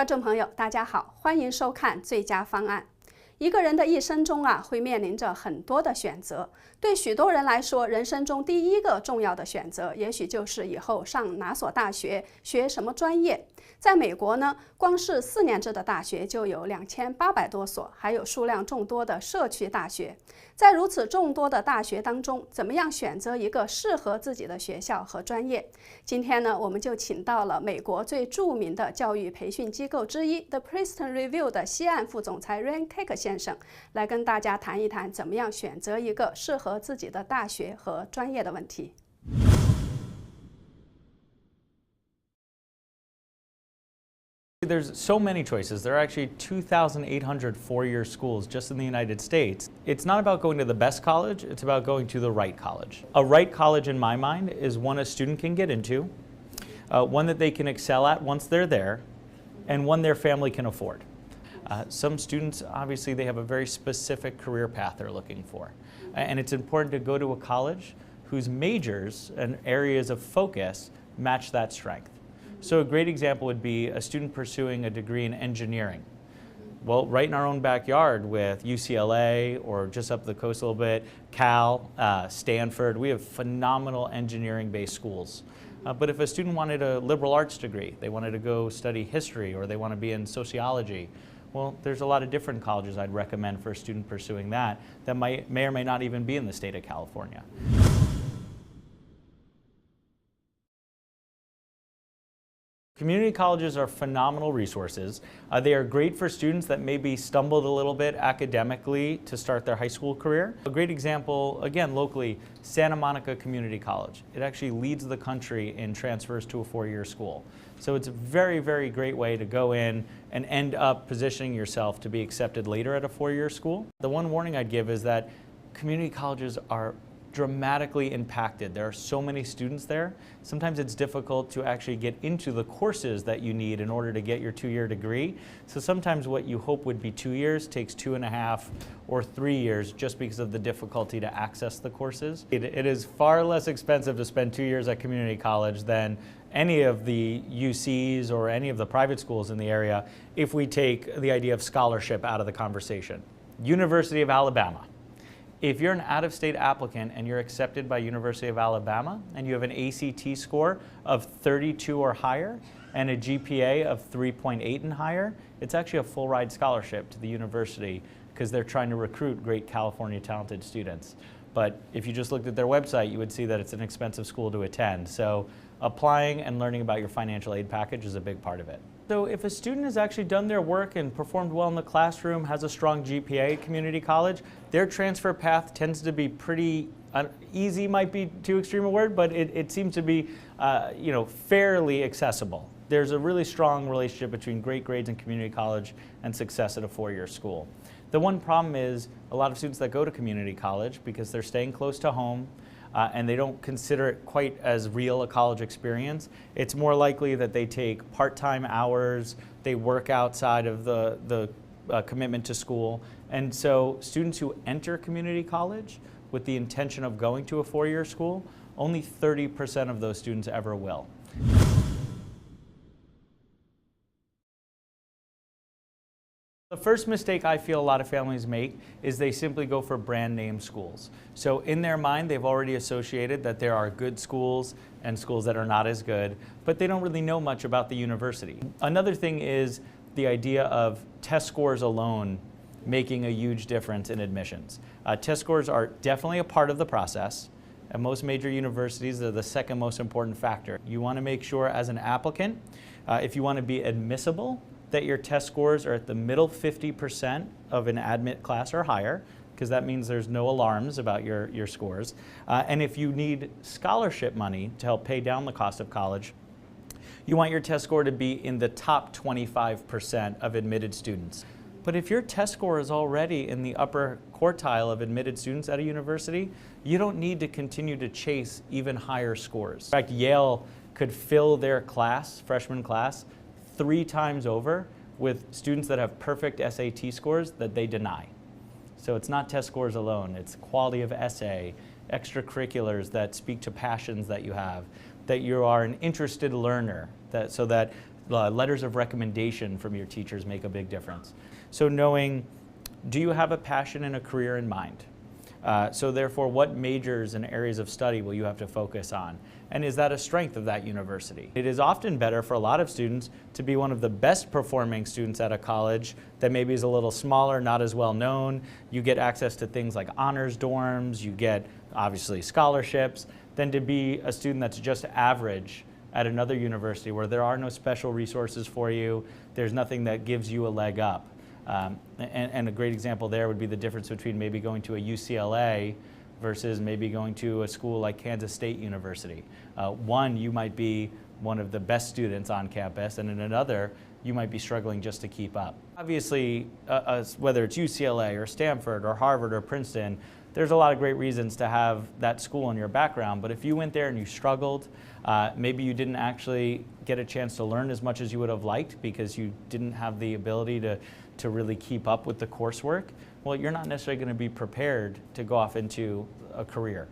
观众朋友，大家好，欢迎收看最佳方案。一个人的一生中会面临着很多的选择。对许多人来说，人生中第一个重要的选择，也许就是以后上哪所大学，学什么专业。在美国呢，光是4年制的大学就有2800多所，还有数量众多的社区大学。在如此众多的大学当中，怎么样选择一个适合自己的学校和专业？今天呢，我们就请到了美国最著名的教育培训机构之一 The Princeton Review 的西岸副总裁 Ryan Cake 先生，来跟大家谈一谈怎么样选择一个适合自己的大学和专业的问题。There's so many choices. There are actually 2,800 four-year schools just in the United States. It's not about going to the best college, it's about going to the right college. A right college in my mind is one a student can get into, one that they can excel at once they're there, and one their family can afford. Some students, obviously, they have a very specific career path they're looking for. And it's important to go to a college whose majors and areas of focus match that strength. So a great example would be a student pursuing a degree in engineering. Well, right in our own backyard with UCLA, or just up the coast a little bit, Cal, Stanford, we have phenomenal engineering-based schools. But if a student wanted a liberal arts degree, they wanted to go study history, or they want to be in sociology, well, there's a lot of different colleges I'd recommend for a student pursuing that may or may not even be in the state of California. Community colleges are phenomenal resources. They are great for students that maybe stumbled a little bit academically to start their high school career. A great example, again, locally, Santa Monica Community College. It actually leads the country in transfers to a four-year school. So it's a very, very great way to go in and end up positioning yourself to be accepted later at a four-year school. The one warning I'd give is that community colleges are dramatically impacted. There are so many students there. Sometimes it's difficult to actually get into the courses that you need in order to get your 2-year degree. So sometimes what you hope would be 2 years takes 2.5 or 3 years just because of the difficulty to access the courses. It is far less expensive to spend 2 years at community college than any of the UCs or any of the private schools in the area if we take the idea of scholarship out of the conversation. University of Alabama. If you're an out-of-state applicant and you're accepted by University of Alabama and you have an ACT score of 32 or higher and a GPA of 3.8 and higher, it's actually a full ride scholarship to the university because they're trying to recruit great California talented students. But if you just looked at their website, you would see that it's an expensive school to attend. So applying and learning about your financial aid package is a big part of it. So if a student has actually done their work and performed well in the classroom, has a strong GPA at community college, their transfer path tends to be pretty easy, might be too extreme a word, but it seems to be fairly accessible. There's a really strong relationship between great grades in community college and success at a four-year school. The one problem is a lot of students that go to community college, because they're staying close to home, and they don't consider it quite as real a college experience, it's more likely that they take part-time hours, they work outside of the commitment to school. And so students who enter community college with the intention of going to a four-year school, only 30% of those students ever will. The first mistake I feel a lot of families make is they simply go for brand name schools. So in their mind, they've already associated that there are good schools and schools that are not as good, but they don't really know much about the university. Another thing is the idea of test scores alone making a huge difference in admissions. Test scores are definitely a part of the process. At most major universities, they're the second most important factor. You want to make sure as an applicant, if you want to be admissible, that your test scores are at the middle 50% of an admit class or higher, because that means there's no alarms about your scores. And if you need scholarship money to help pay down the cost of college, you want your test score to be in the top 25% of admitted students. But if your test score is already in the upper quartile of admitted students at a university, you don't need to continue to chase even higher scores. In fact, Yale could fill their class, freshman class, 3 times over with students that have perfect SAT scores that they deny. So it's not test scores alone, it's quality of essay, extracurriculars that speak to passions that you have, that you are an interested learner, so that letters of recommendation from your teachers make a big difference. So knowing, do you have a passion and a career in mind? So therefore, what majors and areas of study will you have to focus on? And is that a strength of that university? It is often better for a lot of students to be one of the best performing students at a college that maybe is a little smaller, not as well known. You get access to things like honors dorms, you get obviously scholarships, than to be a student that's just average at another university where there are no special resources for you, there's nothing that gives you a leg up. And a great example there would be the difference between maybe going to a UCLA versus maybe going to a school like Kansas State University. One, you might be one of the best students on campus, and in another, you might be struggling just to keep up. Obviously, whether it's UCLA or Stanford or Harvard or Princeton, there's a lot of great reasons to have that school in your background, but if you went there and you struggled, maybe you didn't actually get a chance to learn as much as you would have liked because you didn't have the ability to really keep up with the coursework, well, you're not necessarily going to be prepared to go off into a career.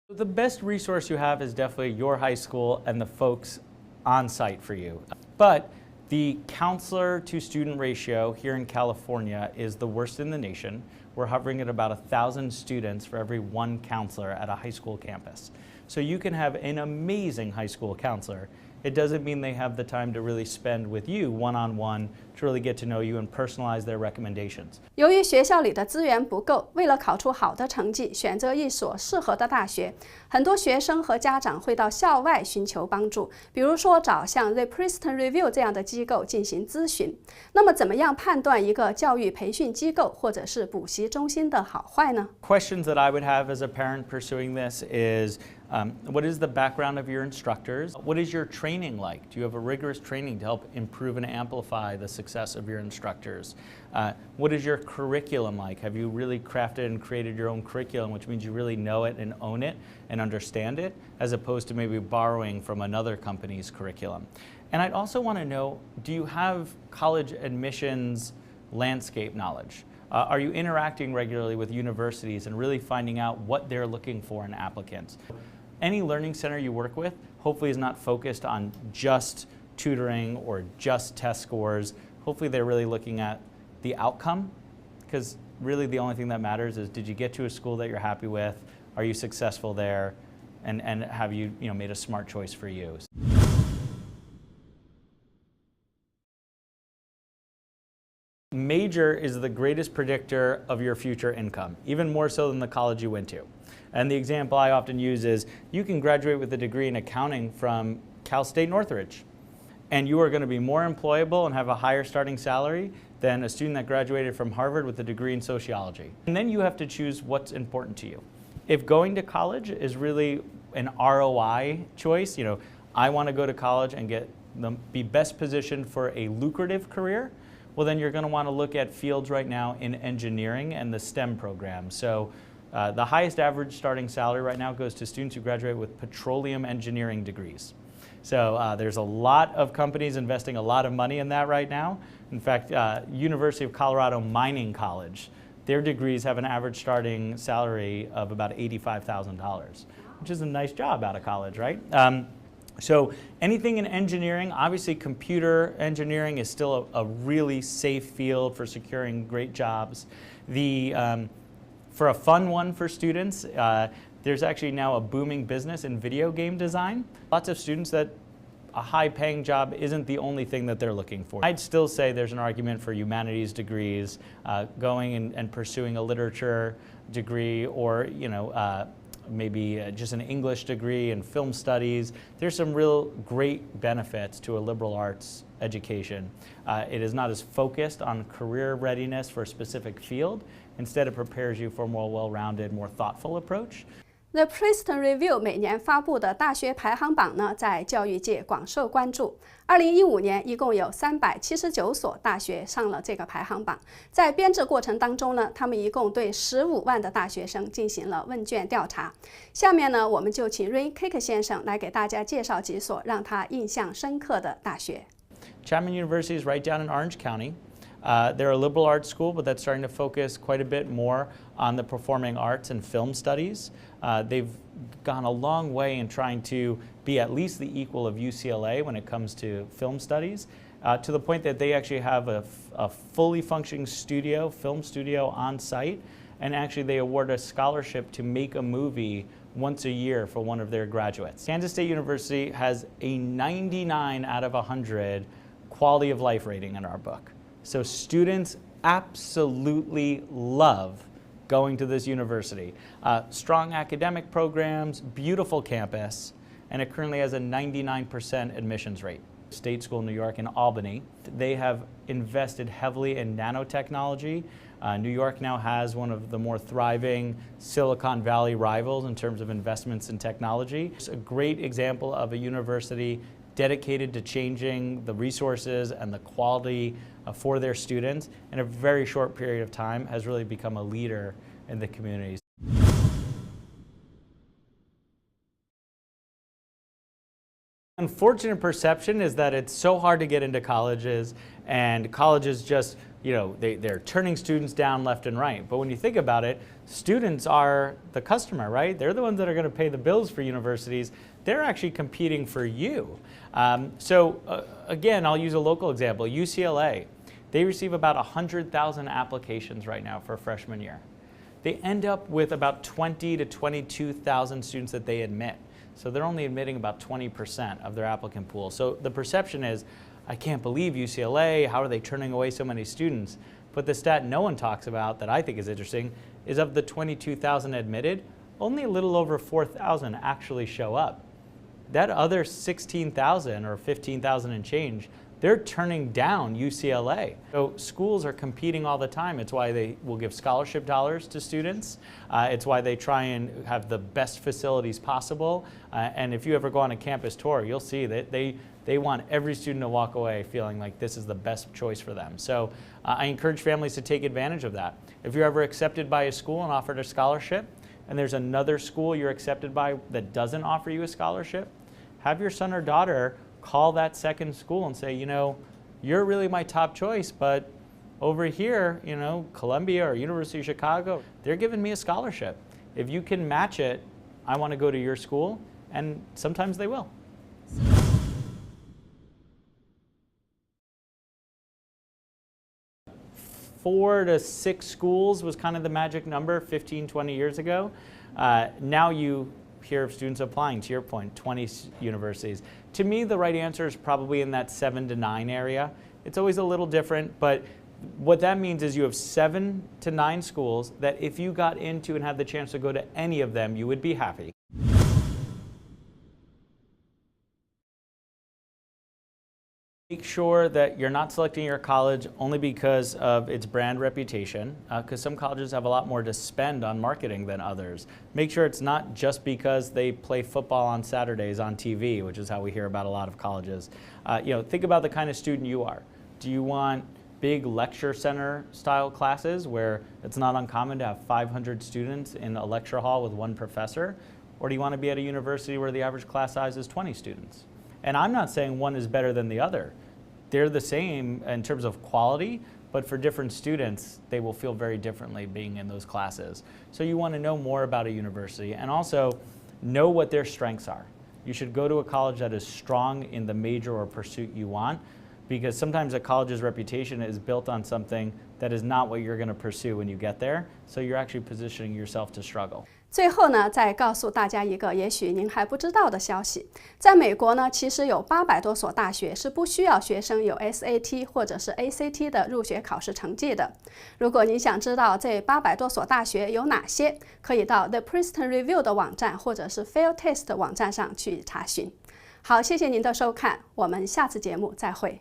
The best resource you have is definitely your high school and the folks on site for you. But the counselor to student ratio here in California is the worst in the nation. We're hovering at about 1,000 students for every one counselor at a high school campus. So you can have an amazing high school counselor. It doesn't mean they have the time to really spend with you one-on-one to really get to know you and personalize their recommendations. 由于学校里的资源不够，为了考出好的成绩，选择一所适合的大学，很多学生和家长会到校外寻求帮助，比如说找像 The Princeton Review 这样的机构进行咨询。那么，怎么样判断一个教育培训机构或者是补习中心的好坏呢？ Questions that I would have as a parent pursuing this is, what is the background of your instructors? What is your training like? Do you have a rigorous training to help improve and amplify the success of your instructors? What is your curriculum like? Have you really crafted and created your own curriculum, which means you really know it and own it and understand it, as opposed to maybe borrowing from another company's curriculum? And I'd also want to know, do you have college admissions landscape knowledge? Are you interacting regularly with universities and really finding out what they're looking for in applicants? Any learning center you work with hopefully is not focused on just tutoring or just test scores. Hopefully they're really looking at the outcome, because really the only thing that matters is, did you get to a school that you're happy with? Are you successful there? And have you made a smart choice for you? Major is the greatest predictor of your future income, even more so than the college you went to. And the example I often use is, you can graduate with a degree in accounting from Cal State Northridge, and you are going to be more employable and have a higher starting salary than a student that graduated from Harvard with a degree in sociology. And then you have to choose what's important to you. If going to college is really an ROI choice, I want to go to college and be best positioned for a lucrative career, well, then you're going to want to look at fields right now in engineering and the STEM program. So the highest average starting salary right now goes to students who graduate with petroleum engineering degrees. So there's a lot of companies investing a lot of money in that right now. In fact, University of Colorado Mining College, their degrees have an average starting salary of about $85,000, which is a nice job out of college, right? So anything in engineering, obviously computer engineering is still a really safe field for securing great jobs. For a fun one for students, there's actually now a booming business in video game design. Lots of students that a high-paying job isn't the only thing that they're looking for. I'd still say there's an argument for humanities degrees, going and pursuing a literature degree, or maybe just an English degree in film studies. There's some real great benefits to a liberal arts education. It is not as focused on career readiness for a specific field. Instead, it prepares you for a more well-rounded, more thoughtful approach. The Princeton Review 每年发布的大学排行榜呢，在教育界广受关注。2015年，一共有379所大学上了这个排行榜。在编制过程当中呢，他们一共对15万的大学生进行了问卷调查。下面呢，我们就请 Ray Cake 先生来给大家介绍几所让他印象深刻的大学。Chapman University is right down in Orange County. They're a liberal arts school, but that's starting to focus quite a bit more on the performing arts and film studies. They've gone a long way in trying to be at least the equal of UCLA when it comes to film studies, to the point that they actually have a fully functioning studio, film studio on site, and actually they award a scholarship to make a movie once a year for one of their graduates. Kansas State University has a 99 out of 100 quality of life rating in our book. So students absolutely love going to this university. Strong academic programs, beautiful campus, and it currently has a 99% admissions rate. State School New York in Albany, they have invested heavily in nanotechnology. New York now has one of the more thriving Silicon Valley rivals in terms of investments in technology. It's a great example of a university dedicated to changing the resources and the quality for their students in a very short period of time, has really become a leader in the communities. Unfortunate perception is that it's so hard to get into colleges, and colleges just, they're turning students down left and right. But when you think about it, students are the customer, right? They're the ones that are going to pay the bills for universities. They're actually competing for you. Again, I'll use a local example. UCLA, they receive about 100,000 applications right now for a freshman year. They end up with about 20 to 22,000 students that they admit. So they're only admitting about 20% of their applicant pool. So the perception is, I can't believe UCLA, how are they turning away so many students? But the stat no one talks about that I think is interesting is of the 22,000 admitted, only a little over 4,000 actually show up. That other 16,000 or 15,000 and change, they're turning down UCLA. So schools are competing all the time. It's why they will give scholarship dollars to students. It's why they try and have the best facilities possible. And if you ever go on a campus tour, you'll see that they want every student to walk away feeling like this is the best choice for them. So I encourage families to take advantage of that. If you're ever accepted by a school and offered a scholarship, and there's another school you're accepted by that doesn't offer you a scholarship, have your son or daughter call that second school and say, you're really my top choice, but over here, Columbia or University of Chicago, they're giving me a scholarship. If you can match it, I want to go to your school, and sometimes they will. 4 to 6 schools was kind of the magic number 15, 20 years ago. Now you hear of students applying, to your point, 20 universities. To me, the right answer is probably in that 7 to 9 area. It's always a little different, but what that means is you have 7 to 9 schools that if you got into and had the chance to go to any of them, you would be happy. Make sure that you're not selecting your college only because of its brand reputation, because some colleges have a lot more to spend on marketing than others. Make sure it's not just because they play football on Saturdays on TV, which is how we hear about a lot of colleges. Think about the kind of student you are. Do you want big lecture center style classes where it's not uncommon to have 500 students in a lecture hall with one professor? Or do you want to be at a university where the average class size is 20 students? And I'm not saying one is better than the other. They're the same in terms of quality, but for different students, they will feel very differently being in those classes. So you want to know more about a university and also know what their strengths are. You should go to a college that is strong in the major or pursuit you want, because sometimes a college's reputation is built on something that is not what you're going to pursue when you get there. So you're actually positioning yourself to struggle. 最后呢，再告诉大家一个也许您还不知道的消息。在美国呢，其实有800多所大学是不需要学生有 SAT 或者是 ACT 的入学考试成绩的。如果您想知道这800多所大学有哪些，可以到 The Princeton Review 的网站或者是 Fail Test 网站上去查询。好，谢谢您的收看，我们下次节目再会。